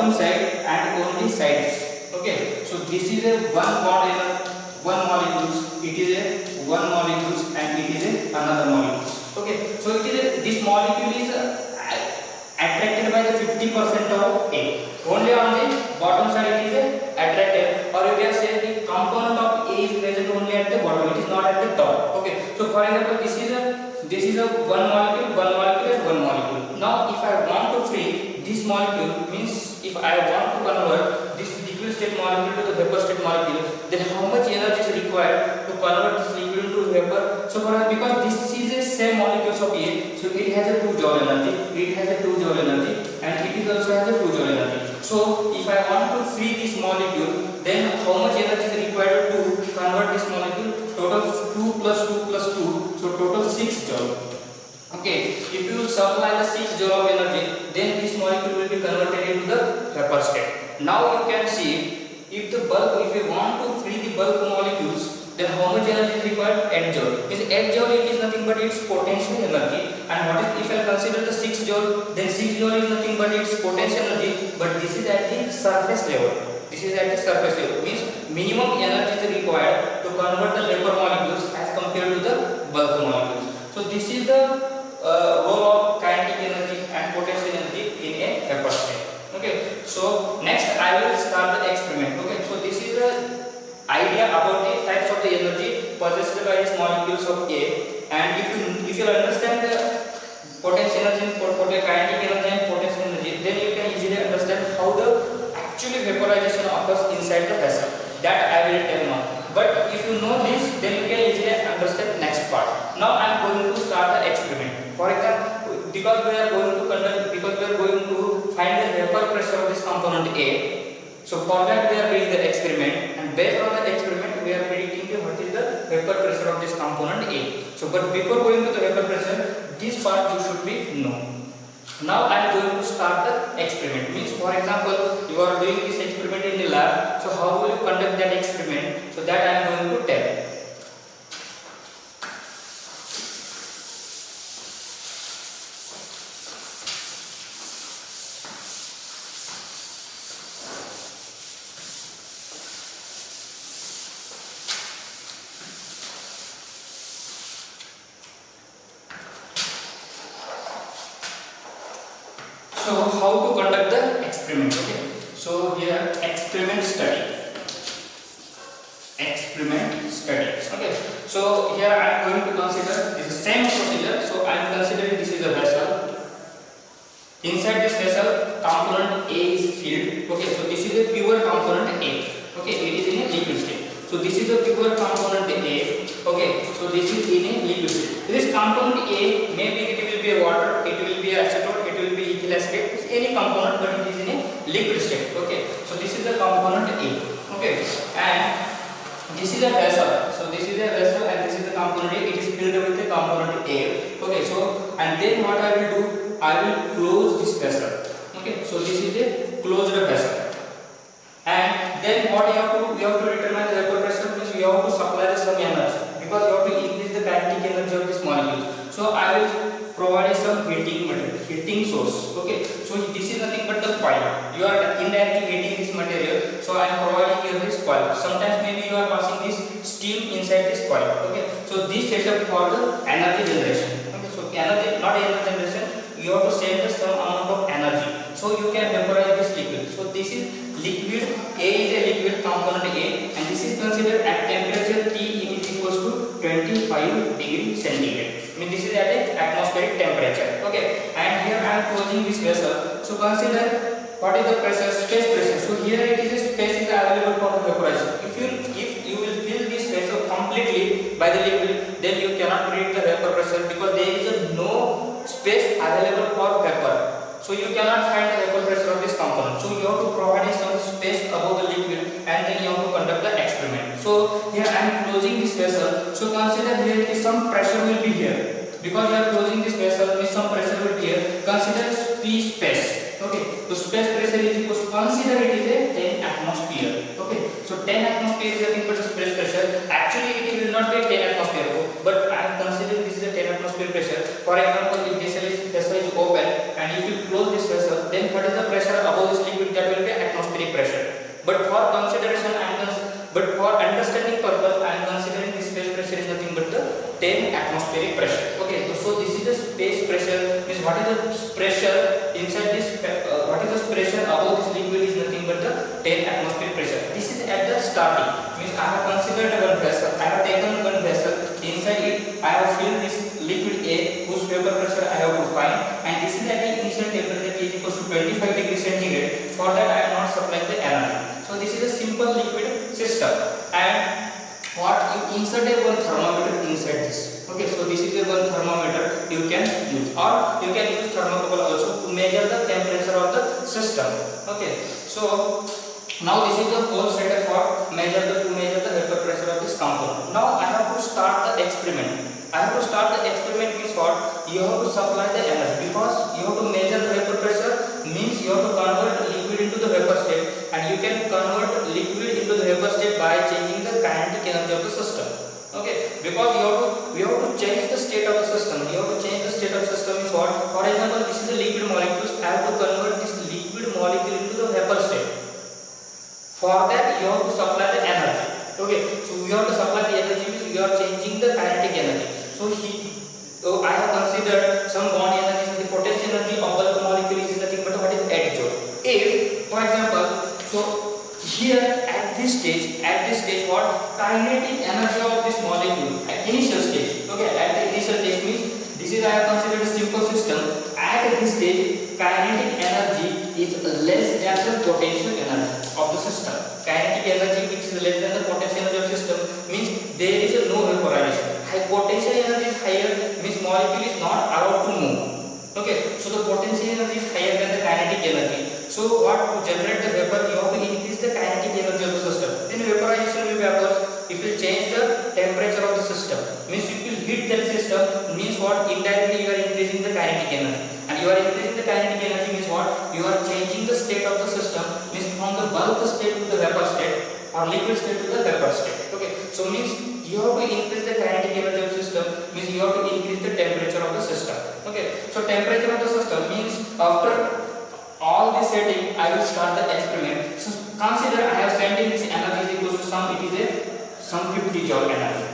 bottom side and only sides. Okay, so this is a one bond in one molecules. It is a one molecules and it is a another molecules. Okay, so it is this molecule is attracted by the 50% of A. Only on the bottom side it is attracted, or you can say the component of A is present only at the bottom. It is not at the top. Okay, so for example, this is a one molecule and one molecule. Now, if I want to free this molecule, means if I want to convert this liquid state molecule to the vapor state molecule, then how much energy is required to convert this liquid into vapor? So for because this is the same molecules of A, so it has a 2 joule energy. It has a 2 joule energy, and it is also has a 2 joule energy. So if I want to free this molecule, then how much energy is required to convert this molecule? Total 2 plus 2 plus 2, so total 6 joule. Okay, if you supply the 6 joule of energy, then this molecule will be converted into the vapor state. Now you can see, if you want to free the bulk molecules, then how much energy is required? 8 joule. Means 8 joule it is nothing but its potential energy. And what is, if I consider the 6 joule, then 6 joule is nothing but its potential energy. But this is at the surface level. This is at the surface level. Means minimum energy is required to convert the vapor molecules as compared to the bulk molecules. So this is the role of kinetic energy and potential energy in a vapor state. Okay. So next I will start the experiment. Okay. So this is the idea about the types of the energy possessed by these molecules of A. And if you understand the potential energy, kinetic energy and potential energy, then you can easily understand how the actually vaporization occurs inside the vessel. That I will tell now. But if you know this, then you can easily understand next part. Now I am going to start the experiment. For example, because we are going to find the vapor pressure of this component A. So for that we are doing the experiment, and based on the experiment we are predicting what is the vapor pressure of this component A. So but before going to the vapor pressure, this part you should be known. Now I am going to start the experiment. Means for example, you are doing this experiment in the lab. So how will you conduct that experiment? So that I am going to tell. So how to conduct the experiment? Okay. So here experiment study. Okay. So here I am going to consider this is same procedure. So I am considering this is a vessel. Inside this vessel, component A is filled. Okay. So this is a pure component A. Okay. It is in a liquid state. So this is a pure component A. Okay. So this is in a liquid state. This component A, maybe it will be a water, it will be acetone, it will be ethyl acetate. It's any component, but it is in a liquid state. Okay. So this is the component A. Okay. And this is a vessel. So this is a vessel and this is the component A. It is filled with the component A. Okay. So and then what I will do? I will close this vessel. Okay. So this is a closed vessel. And then what you have to determine the vapor pressure, means you have to supply the some energy, because you have to increase the kinetic energy of this molecule. So I will provide some heating source. Okay. So this is nothing but the coil. You are indirectly heating this material. So I am providing here this coil. Sometimes maybe you are passing this steam inside this coil. Okay. So this setup for the energy generation. Okay. So energy, not energy generation. You have to send some amount of energy. So you can vaporize this liquid. So this is liquid. A is a liquid component A, and this is considered at temperature T. It is equals to 25 degree centigrade. I mean this is at a atmospheric temperature. Okay. And here I am closing this vessel. So consider what is the pressure, space pressure. So here it is a space is available for the vaporization. If you will fill this vessel completely by the liquid, then you cannot predict the vapor pressure, because there is no space available for vapor. So you cannot find the vapor pressure of this component. So you have to provide some space above the liquid, and then you have to conduct the experiment. So here I am closing this vessel. So consider here some pressure will be here. Because you are closing this vessel, with some pressure will be here. Consider P space. Okay. So space pressure is equal to, consider it is a 10 atmosphere. Okay. So 10 atmosphere is nothing but space pressure. Actually it will not be 10 atmosphere, but I am considering this is a 10 atmosphere pressure. For example, if this vessel is open and if you close this vessel, then what is the pressure above this liquid that will starting. Means I have considered one vessel. I have taken one vessel. Inside it, I have filled this liquid A, whose vapor pressure I have to find, and this is at the initial temperature T is equals to 25 degrees centigrade. For that, I am not supplying the energy. So this is a simple liquid system. And what you insert a one thermometer inside this. Okay, so this is a one thermometer you can use, or you can use thermocouple also to measure the temperature of the system. Okay, so now this is the whole setup for measure the vapor pressure of this component. Now I have to start the experiment. I have to start the experiment means what? You have to supply the energy, because you have to measure the vapor pressure means you have to convert liquid into the vapor state, and you can convert liquid into the vapor state by changing the kinetic energy of the system. Okay, because we have to change the state of the system. You have to change the state of the system is what? For example, this is the liquid molecules. I have to convert this liquid molecule into the vapor state. For that, you have to supply the energy. Okay, so you have to supply the energy means you are changing the kinetic energy. So I have considered some bond energy. The potential energy of bulk molecule is nothing but what is 8 joule. If, for example, so here at this stage what? Kinetic energy of this molecule at initial stage. Okay, at the initial stage means this is I have considered a simple system. At this stage, kinetic energy is less than the potential energy of the system. Kinetic energy which is less than the potential energy of the system means there is no vaporization. High potential energy is higher means molecule is not allowed to move. Okay, so the potential energy is higher than the kinetic energy. So what, to generate the vapor, you have to increase the kinetic energy of the system. Then vaporization will be occurs. It will change the temperature of the system. Means if you heat that system means what? Indirectly you are increasing the kinetic energy. And you are increasing the kinetic energy means what? You are changing the state of the system means from the bulk state to the vapor state, or liquid state to the vapor state. Okay, so means you have to increase the kinetic energy of the system means you have to increase the temperature of the system. Okay, so temperature of the system means after all this setting I will start the experiment. So consider I have sent in this energy is equal to some 50 joule energy.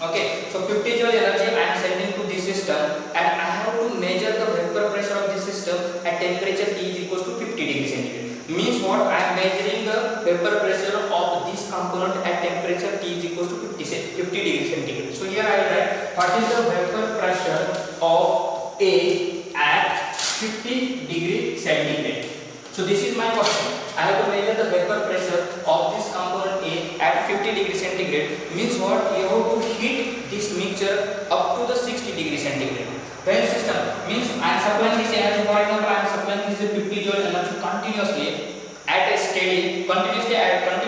Okay, so 50 joule energy I am sending to this system, and I have to measure the vapor pressure of this system at temperature T is equal to 50 degrees centigrade. Means what? I am measuring the vapor pressure of this component at temperature T is equal to 50 degrees centigrade. So here I write what is the vapor pressure of A at 50 degrees centigrade. So this is my question. I have to measure the vapor pressure of this component A at 50 degrees centigrade. Means what? You have to heat this mixture up to the 60 degrees centigrade. When system means I am supplying this energy. For example, I am supplying this 50 joule energy continuously at a steady, continuously I am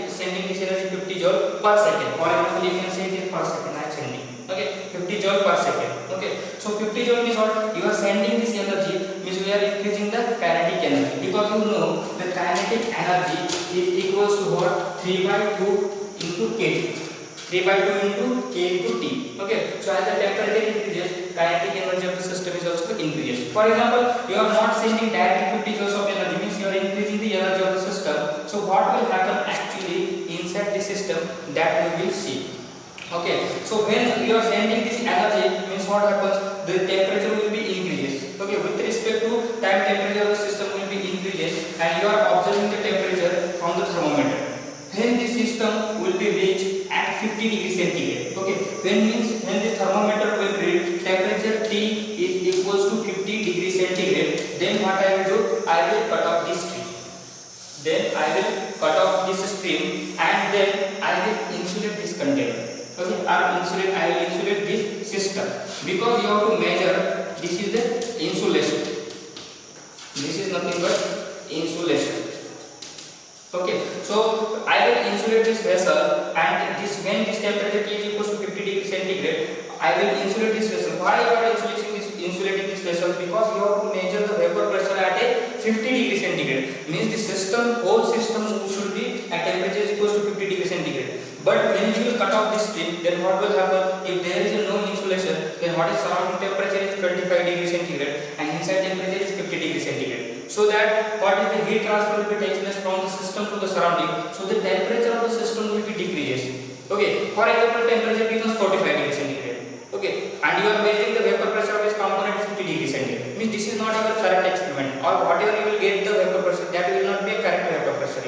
sending this energy 50 joule per second. For example, you can say this per second I am sending. Okay, 50 joule per second. Okay, so 50 joule means what? You are sending this energy means we are increasing the kinetic energy, because you know the kinetic energy is equals to what? 3 by 2 into kT. 3 by 2 into K into T. Okay, so as the temperature increases, kinetic energy of the system is also increases. For example, you are not sending directly 50 joules of energy means you are increasing the energy of the system. So what will happen actually inside the system, that we will see. Okay, so when you are sending this energy means what happens? The temperature will be increases. Okay, with respect to time, temperature of the system will be increases, and you are observing the temperature from the thermometer. When this system will be reached at 50 degrees centigrade. Okay, when this thermometer will reach temperature T is equals to 50 degrees centigrade, then what I will do? I will cut off this stream. And then I will insulate this container. Okay, I will insulate this system, because you have to measure. This is the insulation. This is nothing but insulation. Okay, so I will insulate this vessel, and when this temperature T is equals to 50 degrees centigrade, I will insulate this vessel. Why you are insulating this vessel? Because you have to measure the vapor pressure at a 50 degrees centigrade. Means the whole system should be at temperature equals to 50 degrees centigrade. But when you will cut off this stream, then what will happen? If there is no insulation, then what is surrounding temperature is 25 degrees centigrade, and inside temperature is 50 degrees centigrade. So that what is the heat transfer will be takes place from the system to the surrounding. So the temperature of the system will be decreases. Okay, for example, temperature becomes 45 degrees centigrade. Okay, and you are measuring the vapor pressure of this component 50 degrees centigrade. Means this is not your correct experiment, or whatever you will get the vapor pressure, that will not be a correct vapor pressure.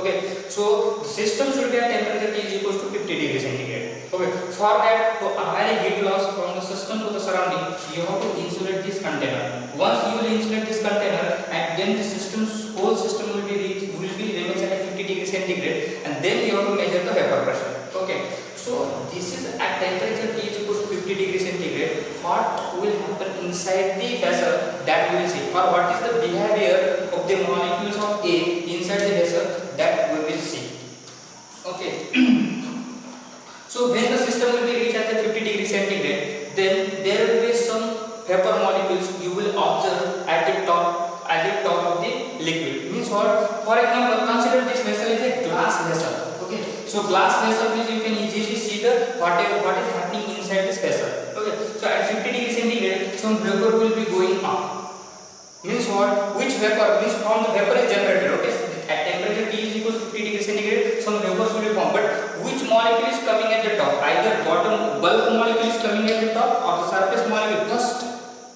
Okay, so the system should be at temperature T is equals to 50 degrees centigrade. Okay, for that to avoid heat loss from the system to the surrounding, you have to insulate this container. Once you will insulate this container, and then the system's whole system will be remains at 50 degrees centigrade, and then you have to measure the vapor pressure. Okay, so this is at temperature T is equals to 50 degrees centigrade. What will happen inside the vessel, that we will see. Or what is the behavior of the molecules of A inside the vessel, that we will see. Okay. So when the system will be reached at the 50 degrees centigrade, then there will be some vapor molecules you will observe at the top of the liquid. Means what? For example, consider this vessel is a glass vessel. Okay, so glass vessel means you can easily see the what is happening inside this vessel. Okay, so at 50 degrees centigrade, some vapor will be going up. Means what? Which vapor? Means from the vapor is generated. Okay, at temperature T is equals to 50 degrees centigrade, some vapors will be formed. But which molecule is coming at the top? Either bottom bulk molecule is coming at the top, or the surface molecule.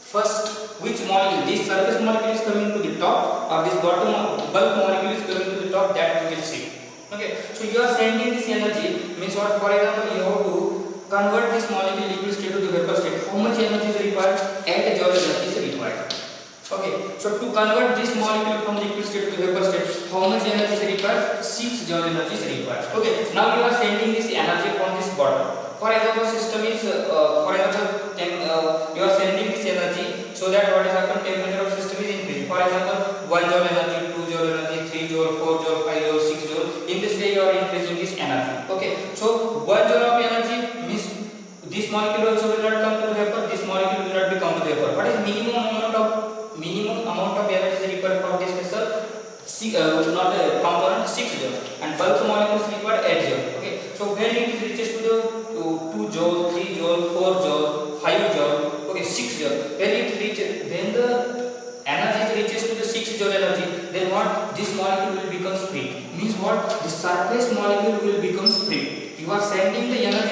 First, which molecule? This surface molecule is coming to the top, or this bottom bulk molecule is coming to the top, that we will see. Okay, so you are sending this energy. Means what? For example, you have to convert this molecule liquid state to the vapor state. How much energy is required? 8 joule energy is required. Okay, so to convert this molecule from liquid state to the vapor state, how much energy is required? 6 joule energy is required. Okay, now you are sending this energy from this bottom. For example, system is you are sending this energy, so that what is happened? Temperature of system is increasing. For example, 1 joule energy, 2 joule energy, 3 joule, 4 joule, 5 joule, 6 joule. In this way, you are increasing this energy. Okay, so 1 joule of energy means this molecule also will not come to the vapor. This molecule will not be come to the vapor. What is minimum amount of energy required for this vessel? Not a component, 6 joule, and bulk molecules required 8 joule. Okay, so when it is reaches to the 2 joule, 3 joule, 4 joule, 5 joule, okay, 6 joule. When the energy reaches to the 6 joule energy, then what? This molecule will become free. Means what? The surface molecule will become free. You are sending the energy